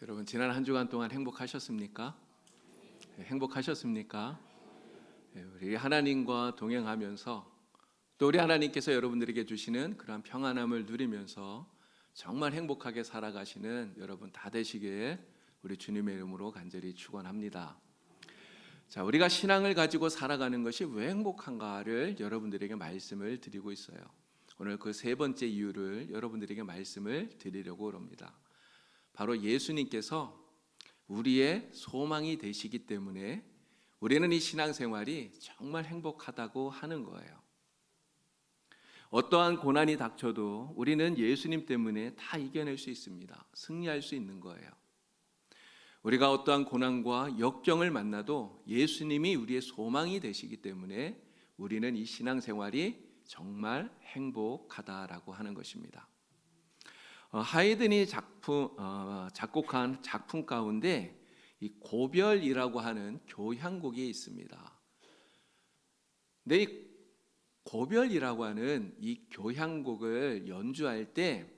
여러분 지난 한 주간 동안 행복하셨습니까? 행복하셨습니까? 우리 하나님과 동행하면서 또 우리 하나님께서 여러분들에게 주시는 그런 평안함을 누리면서 정말 행복하게 살아가시는 여러분 다 되시기에 우리 주님의 이름으로 간절히 축원합니다. 자, 우리가 신앙을 가지고 살아가는 것이 왜 행복한가를 여러분들에게 말씀을 드리고 있어요. 오늘 그 세 번째 이유를 여러분들에게 말씀을 드리려고 합니다. 바로 예수님께서 우리의 소망이 되시기 때문에 우리는 이 신앙생활이 정말 행복하다고 하는 거예요. 어떠한 고난이 닥쳐도 우리는 예수님 때문에 다 이겨낼 수 있습니다. 승리할 수 있는 거예요. 우리가 어떠한 고난과 역경을 만나도 예수님이 우리의 소망이 되시기 때문에 우리는 이 신앙생활이 정말 행복하다라고 하는 것입니다. 하이든이 작곡한 작품 가운데 이 고별이라고 하는 교향곡이 있습니다. 근데 이 고별이라고 하는 이 교향곡을 연주할 때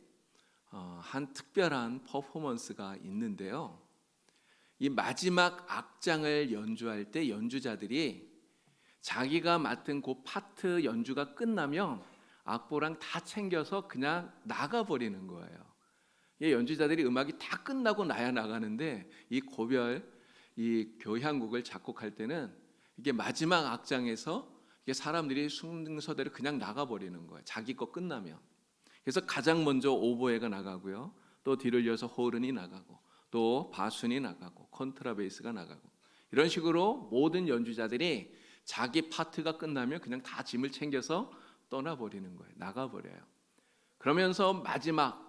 한 특별한 퍼포먼스가 있는데요. 이 마지막 악장을 연주할 때 연주자들이 자기가 맡은 그 파트 연주가 끝나면 악보랑 다 챙겨서 그냥 나가버리는 거예요. 이 연주자들이 음악이 다 끝나고 나야 나가는데 이 고별, 이 교향곡을 작곡할 때는 이게 마지막 악장에서 이게 사람들이 순서대로 그냥 나가버리는 거예요. 자기 거 끝나면. 그래서 가장 먼저 오보에가 나가고요. 또 뒤를 이어서 호른이 나가고 또 바순이 나가고 컨트라베이스가 나가고 이런 식으로 모든 연주자들이 자기 파트가 끝나면 그냥 다 짐을 챙겨서 떠나버리는 거예요. 나가버려요. 그러면서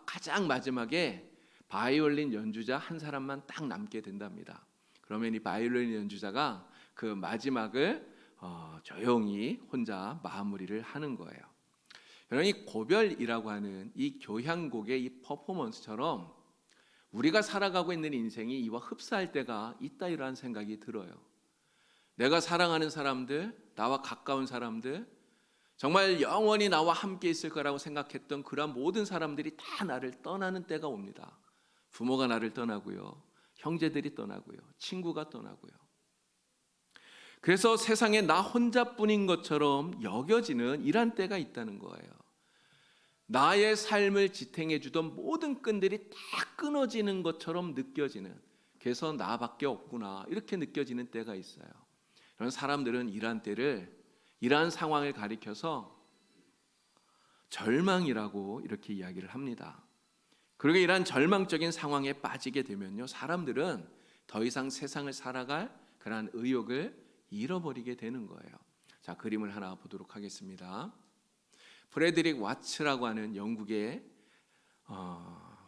가장 마지막에 바이올린 연주자 한 사람만 딱 남게 된답니다. 그러면 이 바이올린 연주자가 그 마지막을 조용히 혼자 마무리를 하는 거예요. 여러분, 이 고별이라고 하는 이 교향곡의 이 퍼포먼스처럼 우리가 살아가고 있는 인생이 이와 흡사할 때가 있다 이라는 생각이 들어요. 내가 사랑하는 사람들, 나와 가까운 사람들, 정말 영원히 나와 함께 있을 거라고 생각했던 그런 모든 사람들이 다 나를 떠나는 때가 옵니다. 부모가 나를 떠나고요, 형제들이 떠나고요, 친구가 떠나고요. 그래서 세상에 나 혼자뿐인 것처럼 여겨지는 이런 때가 있다는 거예요. 나의 삶을 지탱해 주던 모든 끈들이 다 끊어지는 것처럼 느껴지는, 그래서 나밖에 없구나 이렇게 느껴지는 때가 있어요. 그런 사람들은 이러한 때를, 이러한 상황을 가리켜서 절망이라고 이렇게 이야기를 합니다. 그리고 이러한 절망적인 상황에 빠지게 되면요, 사람들은 더 이상 세상을 살아갈 그러한 의욕을 잃어버리게 되는 거예요. 자, 그림을 하나 보도록 하겠습니다. 프레드릭 와츠라고 하는 영국의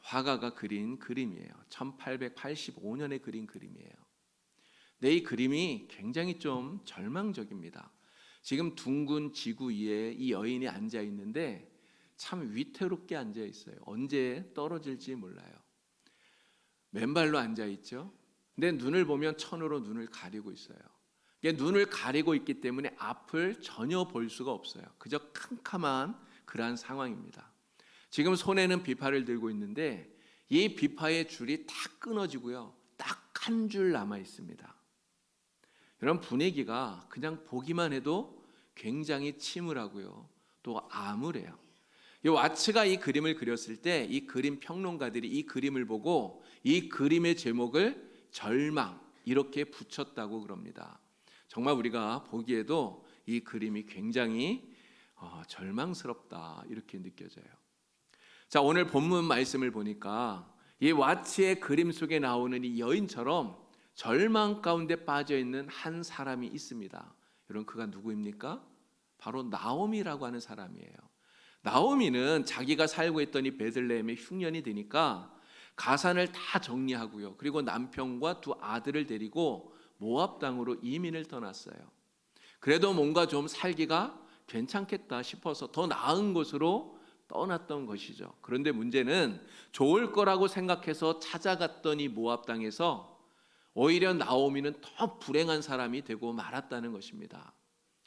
화가가 그린 그림이에요. 1885년에 그린 그림이에요. 근데 이 그림이 굉장히 좀 절망적입니다. 지금 둥근 지구 위에 이 여인이 앉아 있는데 참 위태롭게 앉아 있어요. 언제 떨어질지 몰라요. 맨발로 앉아 있죠. 근데 눈을 보면 천으로 눈을 가리고 있어요. 눈을 가리고 있기 때문에 앞을 전혀 볼 수가 없어요. 그저 캄캄한 그러한 상황입니다. 지금 손에는 비파를 들고 있는데 이 비파의 줄이 다 끊어지고요, 딱 한 줄 남아 있습니다. 이런 분위기가 그냥 보기만 해도 굉장히 침울하고요, 또 암울해요. 이 와츠가 이 그림을 그렸을 때 이 그림 평론가들이 이 그림을 보고 이 그림의 제목을 절망 이렇게 붙였다고 그럽니다. 정말 우리가 보기에도 이 그림이 굉장히 절망스럽다 이렇게 느껴져요. 자, 오늘 본문 말씀을 보니까 이 와츠의 그림 속에 나오는 이 여인처럼 절망 가운데 빠져 있는 한 사람이 있습니다. 여러분, 그가 누구입니까? 바로 나오미라고 하는 사람이에요. 나오미는 자기가 살고 있던 이 베들레헴의 흉년이 되니까 가산을 다 정리하고요, 그리고 남편과 두 아들을 데리고 모압 땅으로 이민을 떠났어요. 그래도 뭔가 좀 살기가 괜찮겠다 싶어서 더 나은 곳으로 떠났던 것이죠. 그런데 문제는 좋을 거라고 생각해서 찾아갔던 이 모압 땅에서 오히려 나오미는 더 불행한 사람이 되고 말았다는 것입니다.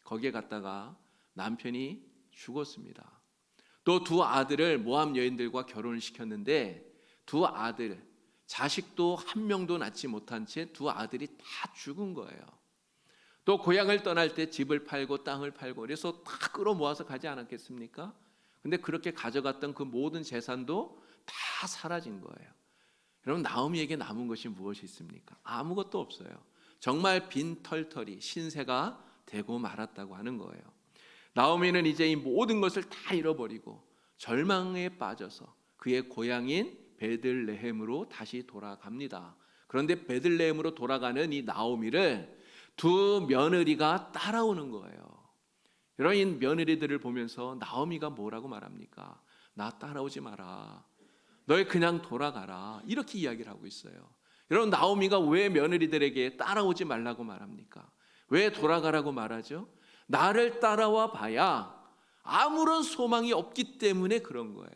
거기에 갔다가 남편이 죽었습니다. 또 두 아들을 모압 여인들과 결혼을 시켰는데 두 아들, 자식도 한 명도 낳지 못한 채 두 아들이 다 죽은 거예요. 또 고향을 떠날 때 집을 팔고 땅을 팔고 그래서 다 끌어모아서 가지 않았겠습니까? 근데 그렇게 가져갔던 그 모든 재산도 다 사라진 거예요. 여러분, 나오미에게 남은 것이 무엇이 있습니까? 아무것도 없어요. 정말 빈털터리 신세가 되고 말았다고 하는 거예요. 나오미는 이제 이 모든 것을 다 잃어버리고 절망에 빠져서 그의 고향인 베들레헴으로 다시 돌아갑니다. 그런데 베들레헴으로 돌아가는 이 나오미를 두 며느리가 따라오는 거예요. 여러분, 이 며느리들을 보면서 나오미가 뭐라고 말합니까? 나 따라오지 마라. 너희 그냥 돌아가라. 이렇게 이야기를 하고 있어요. 여러분, 나오미가 왜 며느리들에게 따라오지 말라고 말합니까? 왜 돌아가라고 말하죠? 나를 따라와 봐야 아무런 소망이 없기 때문에 그런 거예요.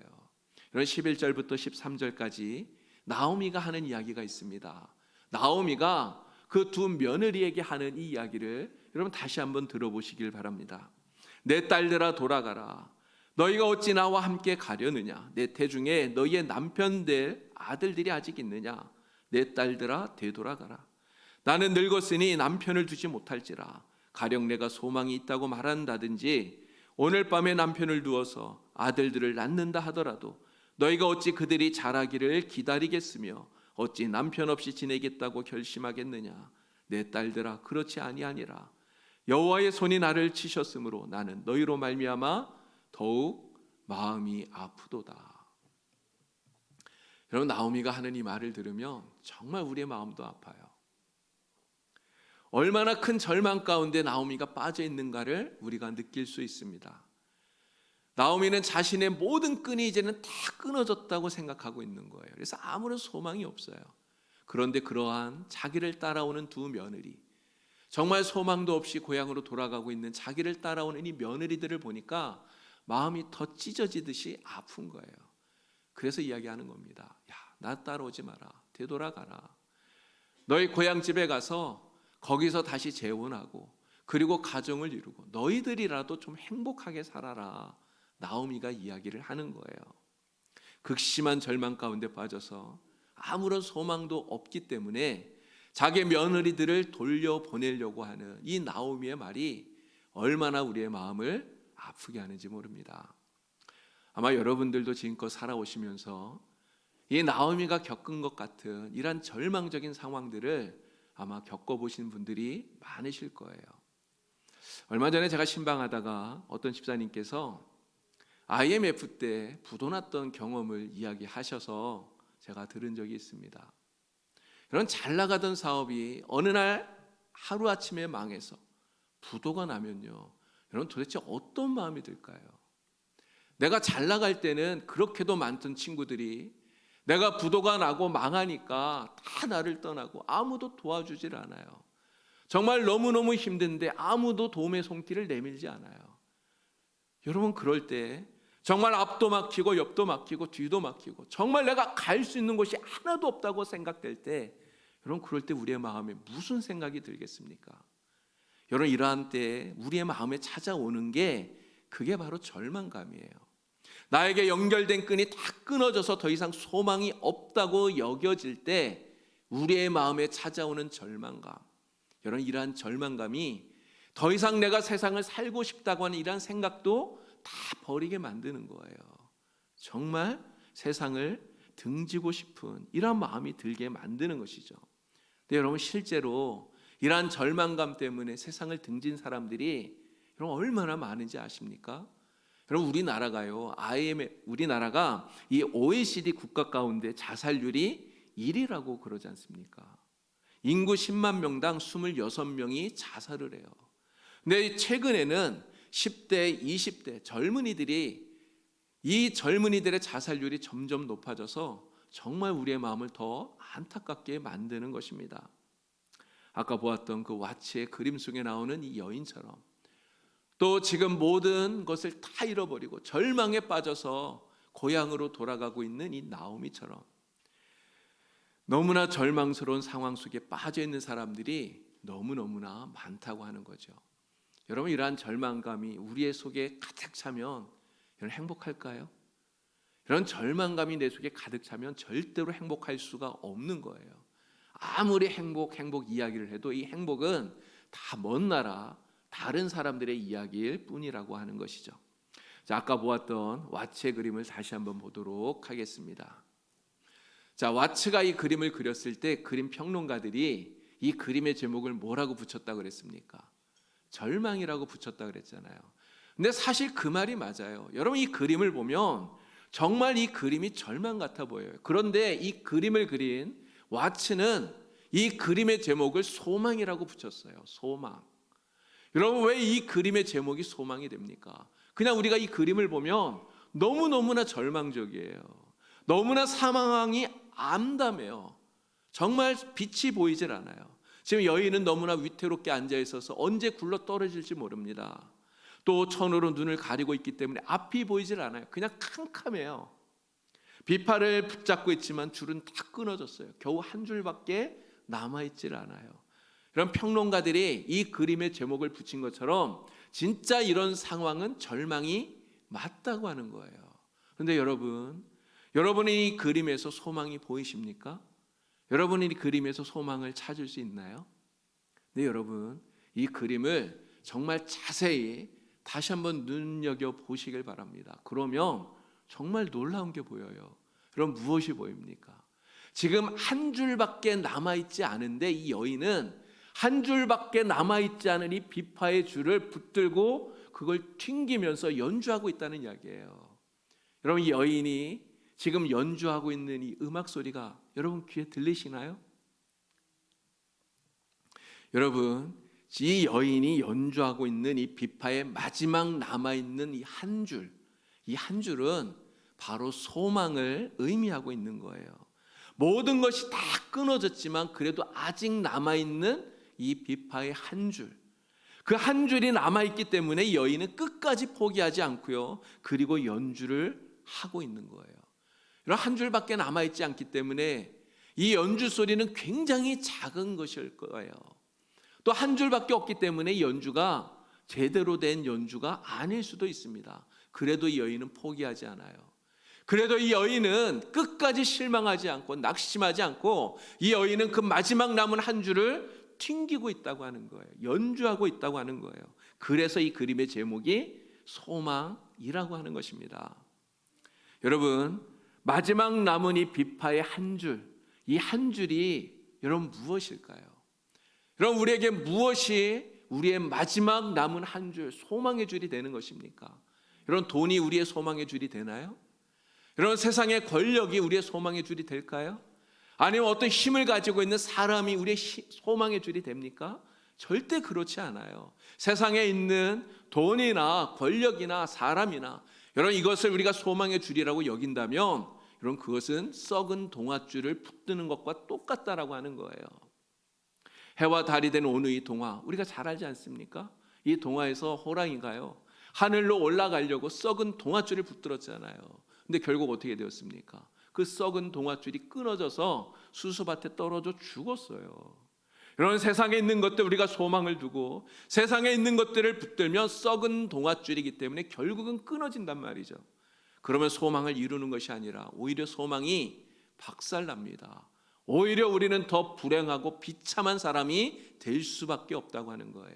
여러분, 11절부터 13절까지 나오미가 하는 이야기가 있습니다. 나오미가 그 두 며느리에게 하는 이 이야기를 여러분 다시 한번 들어보시길 바랍니다. 내 딸들아 돌아가라. 너희가 어찌 나와 함께 가려느냐? 내 태중에 너희의 남편들 아들들이 아직 있느냐? 내 딸들아 되돌아가라. 나는 늙었으니 남편을 두지 못할지라. 가령 내가 소망이 있다고 말한다든지 오늘 밤에 남편을 두어서 아들들을 낳는다 하더라도 너희가 어찌 그들이 자라기를 기다리겠으며 어찌 남편 없이 지내겠다고 결심하겠느냐? 내 딸들아 그렇지 아니하니라. 여호와의 손이 나를 치셨으므로 나는 너희로 말미암아 더욱 마음이 아프도다. 여러분, 나오미가 하는 이 말을 들으면 정말 우리의 마음도 아파요. 얼마나 큰 절망 가운데 나오미가 빠져 있는가를 우리가 느낄 수 있습니다. 나오미는 자신의 모든 끈이 이제는 다 끊어졌다고 생각하고 있는 거예요. 그래서 아무런 소망이 없어요. 그런데 그러한 자기를 따라오는 두 며느리, 정말 소망도 없이 고향으로 돌아가고 있는 자기를 따라오는 이 며느리들을 보니까 마음이 더 찢어지듯이 아픈 거예요. 그래서 이야기하는 겁니다. 야, 나 따라오지 마라. 되돌아가라. 너희 고향집에 가서 거기서 다시 재혼하고 그리고 가정을 이루고 너희들이라도 좀 행복하게 살아라. 나오미가 이야기를 하는 거예요. 극심한 절망 가운데 빠져서 아무런 소망도 없기 때문에 자기 며느리들을 돌려보내려고 하는 이 나오미의 말이 얼마나 우리의 마음을 아프게 하는지 모릅니다. 아마 여러분들도 지금껏 살아오시면서 이 나오미가 겪은 것 같은 이런 절망적인 상황들을 아마 겪어보신 분들이 많으실 거예요. 얼마 전에 제가 신방하다가 어떤 집사님께서 IMF 때 부도났던 경험을 이야기하셔서 제가 들은 적이 있습니다. 이런 잘 나가던 사업이 어느 날 하루아침에 망해서 부도가 나면요, 여러분 도대체 어떤 마음이 들까요? 내가 잘 나갈 때는 그렇게도 많던 친구들이 내가 부도가 나고 망하니까 다 나를 떠나고 아무도 도와주질 않아요. 정말 너무너무 힘든데 아무도 도움의 손길을 내밀지 않아요. 여러분, 그럴 때 정말 앞도 막히고 옆도 막히고 뒤도 막히고 정말 내가 갈 수 있는 곳이 하나도 없다고 생각될 때, 여러분 그럴 때 우리의 마음에 무슨 생각이 들겠습니까? 여러분, 이러한 때 우리의 마음에 찾아오는 게 그게 바로 절망감이에요. 나에게 연결된 끈이 다 끊어져서 더 이상 소망이 없다고 여겨질 때 우리의 마음에 찾아오는 절망감, 여러분 이러한 절망감이 더 이상 내가 세상을 살고 싶다고 하는 이러한 생각도 다 버리게 만드는 거예요. 정말 세상을 등지고 싶은 이런 마음이 들게 만드는 것이죠. 근데 여러분, 실제로 이러한 절망감 때문에 세상을 등진 사람들이 여러분 얼마나 많은지 아십니까? 여러분, 우리나라가 이 OECD 국가 가운데 자살률이 1위라고 그러지 않습니까? 인구 10만 명당 26명이 자살을 해요. 근데 최근에는 10대, 20대 젊은이들이 이 젊은이들의 자살률이 점점 높아져서 정말 우리의 마음을 더 안타깝게 만드는 것입니다. 아까 보았던 그 와치의 그림 속에 나오는 이 여인처럼, 또 지금 모든 것을 다 잃어버리고 절망에 빠져서 고향으로 돌아가고 있는 이 나오미처럼 너무나 절망스러운 상황 속에 빠져 있는 사람들이 너무너무나 많다고 하는 거죠. 여러분, 이러한 절망감이 우리의 속에 가득 차면 여러분 행복할까요? 이런 절망감이 내 속에 가득 차면 절대로 행복할 수가 없는 거예요. 아무리 행복 이야기를 해도 이 행복은 다 먼 나라 다른 사람들의 이야기일 뿐이라고 하는 것이죠. 자, 아까 보았던 와츠의 그림을 다시 한번 보도록 하겠습니다. 자, 와츠가 이 그림을 그렸을 때 그림 평론가들이 이 그림의 제목을 뭐라고 붙였다 그랬습니까? 절망이라고 붙였다 그랬잖아요. 근데 사실 그 말이 맞아요. 여러분, 이 그림을 보면 정말 이 그림이 절망 같아 보여요. 그런데 이 그림을 그린 와츠는 이 그림의 제목을 소망이라고 붙였어요. 소망. 여러분, 왜 이 그림의 제목이 소망이 됩니까? 그냥 우리가 이 그림을 보면 너무너무나 절망적이에요. 너무나 상황이 암담해요. 정말 빛이 보이질 않아요. 지금 여인은 너무나 위태롭게 앉아 있어서 언제 굴러 떨어질지 모릅니다. 또 천으로 눈을 가리고 있기 때문에 앞이 보이질 않아요. 그냥 캄캄해요. 비파를 붙잡고 있지만 줄은 다 끊어졌어요. 겨우 한 줄밖에 남아있질 않아요. 이런 평론가들이 이 그림의 제목을 붙인 것처럼 진짜 이런 상황은 절망이 맞다고 하는 거예요. 그런데 여러분이 이 그림에서 소망이 보이십니까? 여러분이 이 그림에서 소망을 찾을 수 있나요? 네, 여러분, 이 그림을 정말 자세히 다시 한번 눈여겨보시길 바랍니다. 그러면 정말 놀라운 게 보여요. 그럼 무엇이 보입니까? 지금 한 줄밖에 남아있지 않은데 이 여인은 한 줄밖에 남아있지 않은 이 비파의 줄을 붙들고 그걸 튕기면서 연주하고 있다는 이야기예요. 여러분, 이 여인이 지금 연주하고 있는 이 음악 소리가 여러분 귀에 들리시나요? 여러분, 이 여인이 연주하고 있는 이 비파의 마지막 남아있는 이 한 줄은 바로 소망을 의미하고 있는 거예요. 모든 것이 다 끊어졌지만 그래도 아직 남아있는 이 비파의 한 줄, 그 한 줄이 남아있기 때문에 이 여인은 끝까지 포기하지 않고요, 그리고 연주를 하고 있는 거예요. 이런 한 줄밖에 남아있지 않기 때문에 이 연주 소리는 굉장히 작은 것일 거예요. 또 한 줄밖에 없기 때문에 이 연주가 제대로 된 연주가 아닐 수도 있습니다. 그래도 이 여인은 포기하지 않아요. 그래도 이 여인은 끝까지 실망하지 않고 낙심하지 않고 이 여인은 그 마지막 남은 한 줄을 튕기고 있다고 하는 거예요. 연주하고 있다고 하는 거예요. 그래서 이 그림의 제목이 소망이라고 하는 것입니다. 여러분, 마지막 남은 이 비파의 한 줄, 이 한 줄이 여러분 무엇일까요? 여러분, 우리에게 무엇이 우리의 마지막 남은 한 줄, 소망의 줄이 되는 것입니까? 여러분, 돈이 우리의 소망의 줄이 되나요? 여러분, 세상의 권력이 우리의 소망의 줄이 될까요? 아니면 어떤 힘을 가지고 있는 사람이 우리의 소망의 줄이 됩니까? 절대 그렇지 않아요. 세상에 있는 돈이나 권력이나 사람이나 여러분, 이것을 우리가 소망의 줄이라고 여긴다면 여러분, 그것은 썩은 동아줄을 붙드는 것과 똑같다라고 하는 거예요. 해와 달이 된 오늘 이 동화, 우리가 잘 알지 않습니까? 이 동화에서 호랑이가요, 하늘로 올라가려고 썩은 동아줄을 붙들었잖아요. 근데 결국 어떻게 되었습니까? 그 썩은 동아줄이 끊어져서 수수밭에 떨어져 죽었어요. 여러분, 세상에 있는 것들 우리가 소망을 두고 세상에 있는 것들을 붙들면 썩은 동아줄이기 때문에 결국은 끊어진단 말이죠. 그러면 소망을 이루는 것이 아니라 오히려 소망이 박살납니다. 오히려 우리는 더 불행하고 비참한 사람이 될 수밖에 없다고 하는 거예요.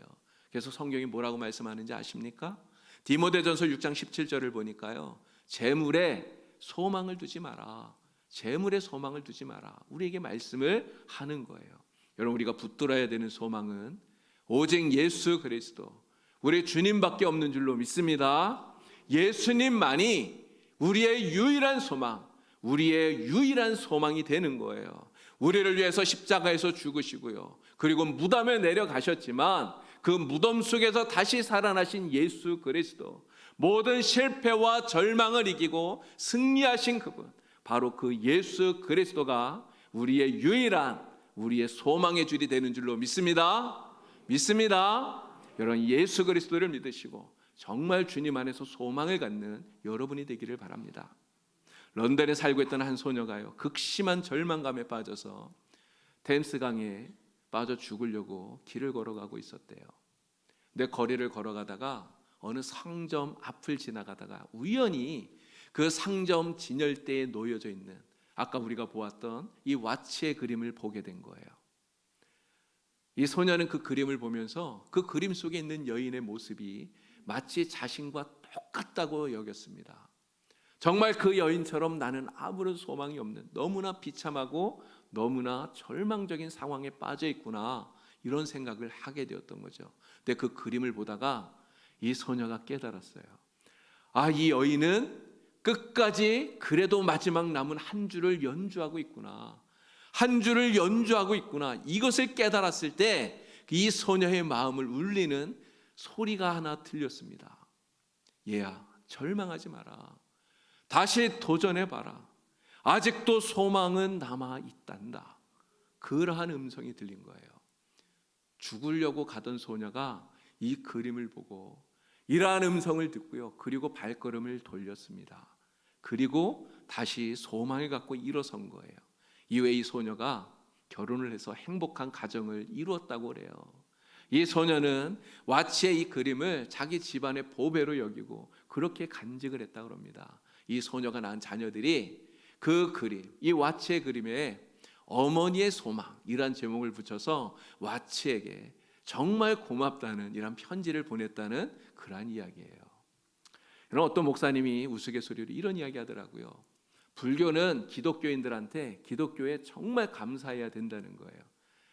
그래서 성경이 뭐라고 말씀하는지 아십니까? 디모데전서 6장 17절을 보니까요, 재물에 소망을 두지 마라. 재물에 소망을 두지 마라. 우리에게 말씀을 하는 거예요. 여러분, 우리가 붙들어야 되는 소망은 오직 예수 그리스도, 우리 주님밖에 없는 줄로 믿습니다. 예수님만이 우리의 유일한 소망, 우리의 유일한 소망이 되는 거예요. 우리를 위해서 십자가에서 죽으시고요, 그리고 무덤에 내려가셨지만 그 무덤 속에서 다시 살아나신 예수 그리스도, 모든 실패와 절망을 이기고 승리하신 그분, 바로 그 예수 그리스도가 우리의 유일한, 우리의 소망의 줄이 되는 줄로 믿습니다. 여러분, 예수 그리스도를 믿으시고 정말 주님 안에서 소망을 갖는 여러분이 되기를 바랍니다. 런던에 살고 있던 한 소녀가요, 극심한 절망감에 빠져서 템스강에 빠져 죽으려고 길을 걸어가고 있었대요. 근데 거리를 걸어가다가 어느 상점 앞을 지나가다가 우연히 그 상점 진열대에 놓여져 있는 아까 우리가 보았던 이 와치의 그림을 보게 된 거예요. 이 소녀는 그 그림을 보면서 그 그림 속에 있는 여인의 모습이 마치 자신과 똑같다고 여겼습니다. 정말 그 여인처럼 나는 아무런 소망이 없는 너무나 비참하고 너무나 절망적인 상황에 빠져 있구나, 이런 생각을 하게 되었던 거죠. 근데 그 그림을 보다가 이 소녀가 깨달았어요. 아, 이 여인은 끝까지 그래도 마지막 남은 한 줄을 연주하고 있구나. 한 줄을 연주하고 있구나. 이것을 깨달았을 때 이 소녀의 마음을 울리는 소리가 하나 들렸습니다. 얘야, 절망하지 마라. 다시 도전해봐라. 아직도 소망은 남아있단다. 그러한 음성이 들린 거예요. 죽으려고 가던 소녀가 이 그림을 보고 이러한 음성을 듣고요, 그리고 발걸음을 돌렸습니다. 그리고 다시 소망을 갖고 일어선 거예요. 이후에 이 소녀가 결혼을 해서 행복한 가정을 이루었다고 그래요. 이 소녀는 와치의 이 그림을 자기 집안의 보배로 여기고 그렇게 간직을 했다고 합니다. 이 소녀가 낳은 자녀들이 그 그림, 이 와치의 그림에 어머니의 소망이란 제목을 붙여서 와치에게 정말 고맙다는 이런 편지를 보냈다는 그러한 이야기예요. 그럼 어떤 목사님이 우스갯소리로 이런 이야기 하더라고요. 불교는 기독교인들한테 기독교에 정말 감사해야 된다는 거예요.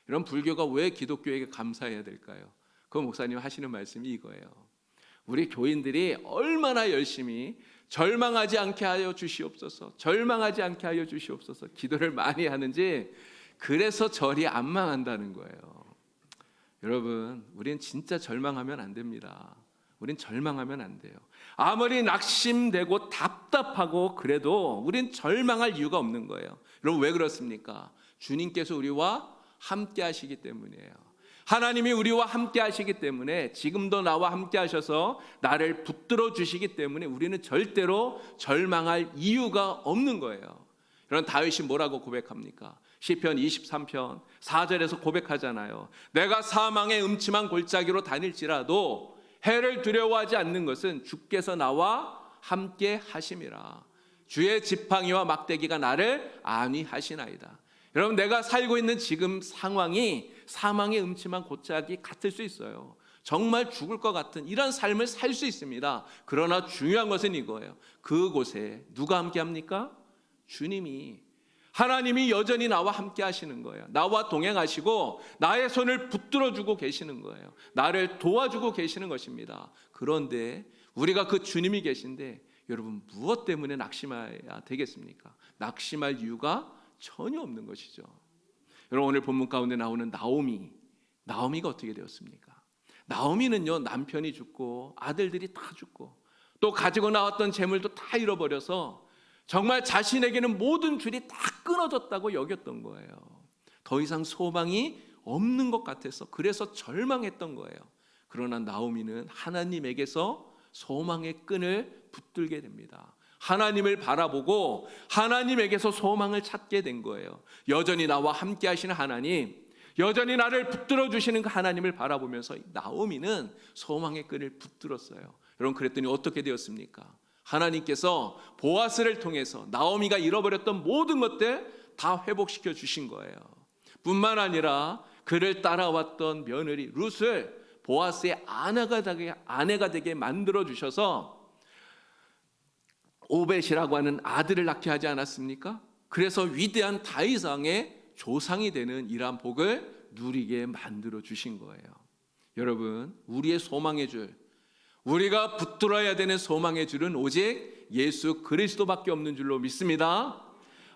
이런 불교가 왜 기독교에게 감사해야 될까요? 그 목사님 하시는 말씀이 이거예요. 우리 교인들이 얼마나 열심히 절망하지 않게 하여 주시옵소서, 절망하지 않게 하여 주시옵소서 기도를 많이 하는지, 그래서 절이 안 망한다는 거예요. 여러분, 우린 진짜 절망하면 안 됩니다. 우린 절망하면 안 돼요. 아무리 낙심되고 답답하고 그래도 우린 절망할 이유가 없는 거예요. 여러분, 왜 그렇습니까? 주님께서 우리와 함께 하시기 때문이에요. 하나님이 우리와 함께 하시기 때문에, 지금도 나와 함께 하셔서 나를 붙들어 주시기 때문에 우리는 절대로 절망할 이유가 없는 거예요. 여러분, 다윗이 뭐라고 고백합니까? 시편 23편 4절에서 고백하잖아요. 내가 사망의 음침한 골짜기로 다닐지라도 해를 두려워하지 않는 것은 주께서 나와 함께 하심이라. 주의 지팡이와 막대기가 나를 안위하시나이다. 여러분, 내가 살고 있는 지금 상황이 사망의 음침한 골짜기 같을 수 있어요. 정말 죽을 것 같은 이런 삶을 살 수 있습니다. 그러나 중요한 것은 이거예요. 그곳에 누가 함께 합니까? 주님이, 하나님이 여전히 나와 함께 하시는 거예요. 나와 동행하시고 나의 손을 붙들어주고 계시는 거예요. 나를 도와주고 계시는 것입니다. 그런데 우리가 그 주님이 계신데 여러분, 무엇 때문에 낙심해야 되겠습니까? 낙심할 이유가 전혀 없는 것이죠. 여러분, 오늘 본문 가운데 나오는 나오미가 어떻게 되었습니까? 나오미는요, 남편이 죽고 아들들이 다 죽고 또 가지고 나왔던 재물도 다 잃어버려서 정말 자신에게는 모든 줄이 다 끊어졌다고 여겼던 거예요. 더 이상 소망이 없는 것 같아서, 그래서 절망했던 거예요. 그러나 나오미는 하나님에게서 소망의 끈을 붙들게 됩니다. 하나님을 바라보고 하나님에게서 소망을 찾게 된 거예요. 여전히 나와 함께 하시는 하나님, 여전히 나를 붙들어 주시는 그 하나님을 바라보면서 나오미는 소망의 끈을 붙들었어요. 여러분, 그랬더니 어떻게 되었습니까? 하나님께서 보아스를 통해서 나오미가 잃어버렸던 모든 것들 다 회복시켜 주신 거예요. 뿐만 아니라 그를 따라왔던 며느리 룻을 보아스의 아내가 되게 만들어 주셔서 오벳이라고 하는 아들을 낳게 하지 않았습니까? 그래서 위대한 다윗 왕의 조상이 되는 이러한 복을 누리게 만들어 주신 거예요. 여러분, 우리의 소망의 줄, 우리가 붙들어야 되는 소망의 줄은 오직 예수 그리스도밖에 없는 줄로 믿습니다.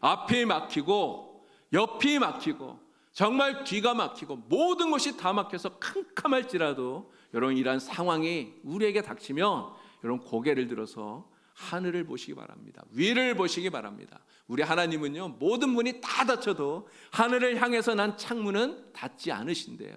앞이 막히고 옆이 막히고 정말 뒤가 막히고 모든 것이 다 막혀서 캄캄할지라도 여러분, 이러한 상황이 우리에게 닥치면 여러분, 고개를 들어서 하늘을 보시기 바랍니다. 위를 보시기 바랍니다. 우리 하나님은요, 모든 문이 다 닫혀도 하늘을 향해서 난 창문은 닫지 않으신대요.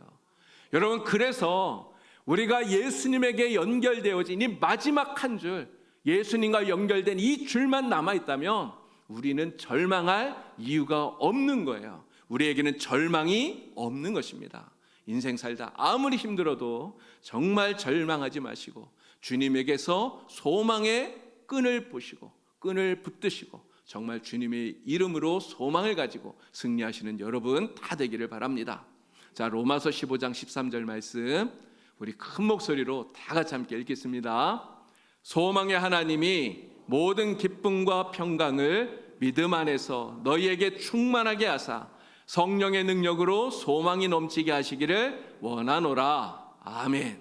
여러분, 그래서 우리가 예수님에게 연결되어진 이 마지막 한 줄, 예수님과 연결된 이 줄만 남아있다면 우리는 절망할 이유가 없는 거예요. 우리에게는 절망이 없는 것입니다. 인생 살다 아무리 힘들어도 정말 절망하지 마시고 주님에게서 소망의 끈을 보시고 끈을 붙드시고 정말 주님의 이름으로 소망을 가지고 승리하시는 여러분 다 되기를 바랍니다. 자, 로마서 15장 13절 말씀 우리 큰 목소리로 다 같이 함께 읽겠습니다. 소망의 하나님이 모든 기쁨과 평강을 믿음 안에서 너희에게 충만하게 하사 성령의 능력으로 소망이 넘치게 하시기를 원하노라. 아멘.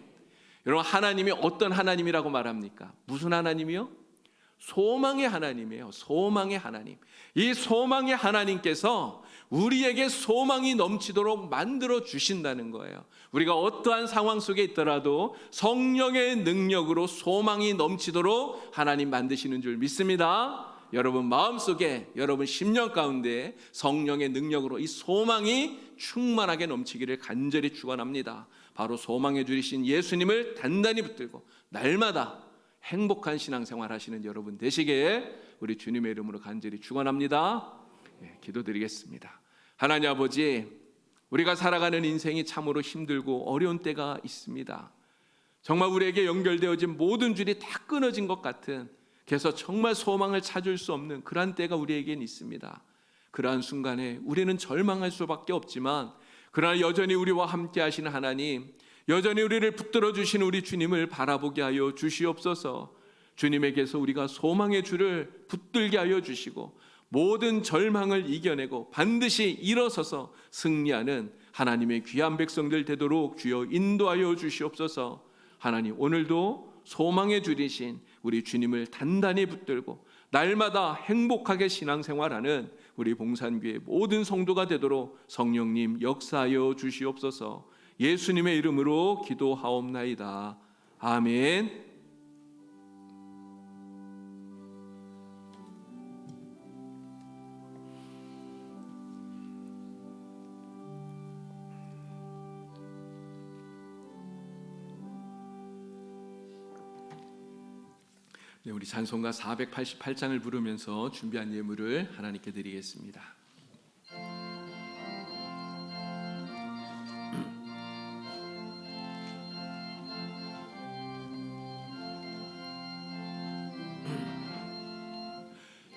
여러분, 하나님이 어떤 하나님이라고 말합니까? 무슨 하나님이요? 소망의 하나님이에요. 소망의 하나님. 이 소망의 하나님께서 우리에게 소망이 넘치도록 만들어 주신다는 거예요. 우리가 어떠한 상황 속에 있더라도 성령의 능력으로 소망이 넘치도록 하나님 만드시는 줄 믿습니다. 여러분 마음속에, 여러분 심령 가운데 성령의 능력으로 이 소망이 충만하게 넘치기를 간절히 축원합니다. 바로 소망해 주신 예수님을 단단히 붙들고 날마다 행복한 신앙생활 하시는 여러분 되시게 우리 주님의 이름으로 간절히 축원합니다. 기도드리겠습니다. 하나님 아버지, 우리가 살아가는 인생이 참으로 힘들고 어려운 때가 있습니다. 정말 우리에게 연결되어진 모든 줄이 다 끊어진 것 같은, 그래서 정말 소망을 찾을 수 없는 그러한 때가 우리에겐 있습니다. 그러한 순간에 우리는 절망할 수밖에 없지만, 그러나 여전히 우리와 함께 하시는 하나님, 여전히 우리를 붙들어 주시는 우리 주님을 바라보게 하여 주시옵소서. 주님에게서 우리가 소망의 줄을 붙들게 하여 주시고 모든 절망을 이겨내고 반드시 일어서서 승리하는 하나님의 귀한 백성들 되도록 주여 인도하여 주시옵소서. 하나님, 오늘도 소망의 줄이신 우리 주님을 단단히 붙들고 날마다 행복하게 신앙생활하는 우리 봉산교회 모든 성도가 되도록 성령님 역사하여 주시옵소서. 예수님의 이름으로 기도하옵나이다. 아멘. 네, 우리 찬송가 488장을 부르면서 준비한 예물을 하나님께 드리겠습니다.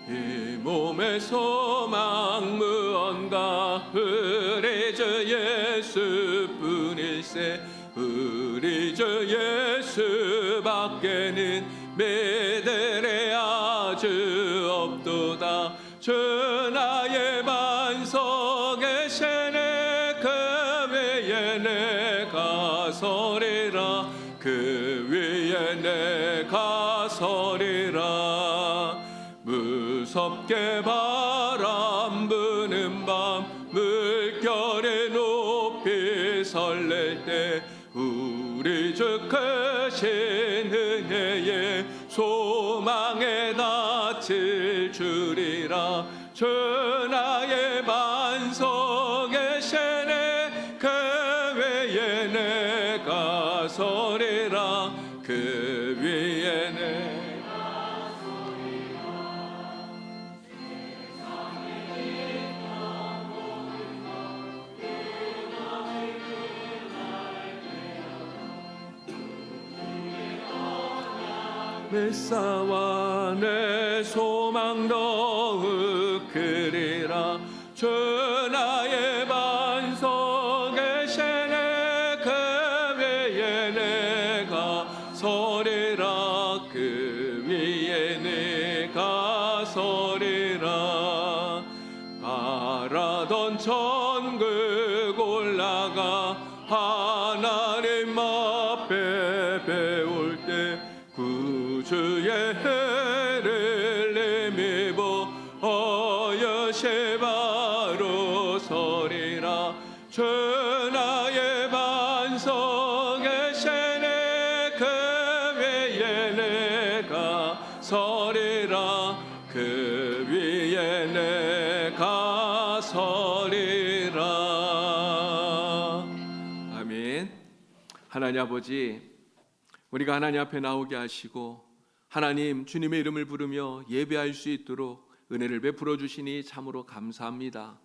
이 몸의 소망 무언가 우리 주 예수뿐일세. 우리 주 예수밖에는 믿으리 아주 없도다. 주 나의 반석에 세네 그 위에 내가 서리라. 그 위에 내가 서리라. 무섭게 바람 부는 밤 물결에 높이 설렐 때 우리 주 크신 은혜에 소망에 닿을 줄이라. 주 나의 반석에 세네 그 위에 내가 서리라. 그 위에 내가 서리라. 메사와 내 소망 더욱 크리라. 주 나의 반석에 세네 그 위에 내가 서리라. 그 위에 내가 서리라. 바라던 천국 올라가 하나님 앞에 배울 때 구주의 해를 힘입어 어여시 바로 서리라. 주 나의 반석에 세네 그 위에 내가 서리라. 그 위에 내가 서리라. 아멘. 하나님 아버지, 우리가 하나님 앞에 나오게 하시고 하나님 주님의 이름을 부르며 예배할 수 있도록 은혜를 베풀어 주시니 참으로 감사합니다.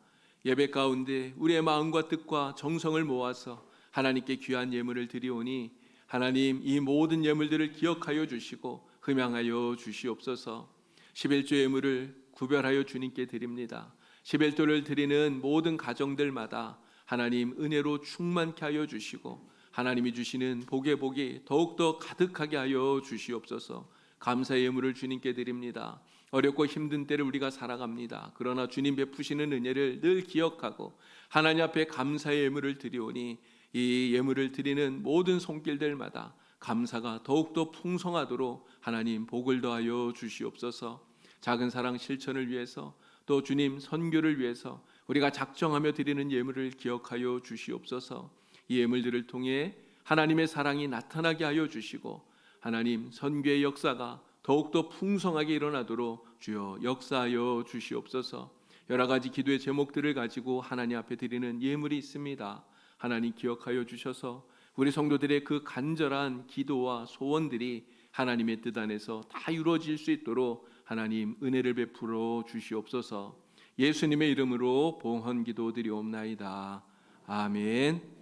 예배 가운데 우리의 마음과 뜻과 정성을 모아서 하나님께 귀한 예물을 드리오니 하나님 이 모든 예물들을 기억하여 주시고 흠양하여 주시옵소서. 11조 예물을 구별하여 주님께 드립니다. 11조를 드리는 모든 가정들마다 하나님 은혜로 충만케 하여 주시고 하나님이 주시는 복의 복이 더욱더 가득하게 하여 주시옵소서. 감사의 예물을 주님께 드립니다. 어렵고 힘든 때를 우리가 살아갑니다. 그러나 주님 베푸시는 은혜를 늘 기억하고 하나님 앞에 감사의 예물을 드리오니 이 예물을 드리는 모든 손길들마다 감사가 더욱더 풍성하도록 하나님 복을 더하여 주시옵소서. 작은 사랑 실천을 위해서 또 주님 선교를 위해서 우리가 작정하며 드리는 예물을 기억하여 주시옵소서. 이 예물들을 통해 하나님의 사랑이 나타나게 하여 주시고 하나님 선교의 역사가 더욱더 풍성하게 일어나도록 주여 역사하여 주시옵소서. 여러 가지 기도의 제목들을 가지고 하나님 앞에 드리는 예물이 있습니다. 하나님 기억하여 주셔서 우리 성도들의 그 간절한 기도와 소원들이 하나님의 뜻 안에서 다 이루어질 수 있도록 하나님 은혜를 베풀어 주시옵소서. 예수님의 이름으로 봉헌 기도드리옵나이다. 아멘.